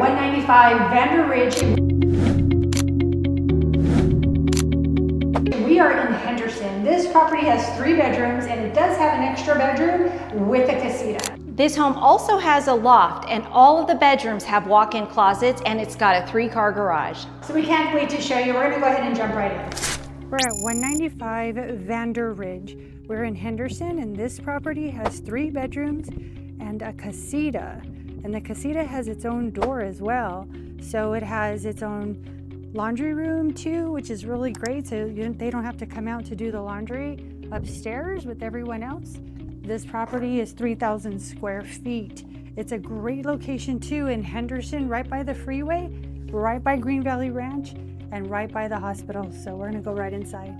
195 Vander Ridge. We are in Henderson. This property has 3 bedrooms and it does have an extra bedroom with a casita. This home also has a loft and all of the bedrooms have walk-in closets and it's got a 3-car garage. So we can't wait to show you. We're gonna go ahead and jump right in. We're at 195 Vander Ridge. We're in Henderson and this property has 3 bedrooms and a casita. And the casita has its own door as well. So it has its own laundry room too, which is really great. So they don't have to come out to do the laundry upstairs with everyone else. This property is 3,000 square feet. It's a great location too in Henderson, right by the freeway, right by Green Valley Ranch, and right by the hospital. So we're gonna go right inside.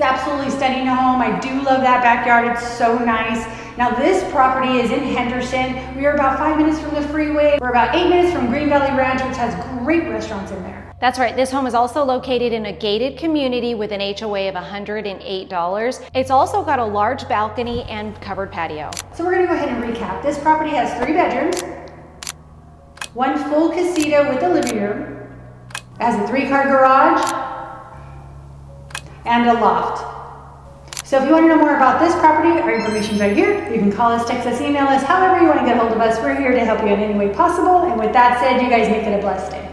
absolutely stunning home. I do love that backyard. It's so nice. Now this property is in Henderson. We are about 5 minutes from the freeway. We're about 8 minutes from Green Valley Ranch, which has great restaurants in there. That's right, this home is also located in a gated community with an HOA of $108. It's also got a large balcony and covered patio. So we're gonna go ahead and recap. This property has 3 bedrooms, 1 full casita with a living room. It has a 3-car garage and a loft. So if you want to know more about this property, our information's right here. You can call us, text us, email us, however you want to get a hold of us. We're here to help you in any way possible. And with that said, you guys make it a blessed day.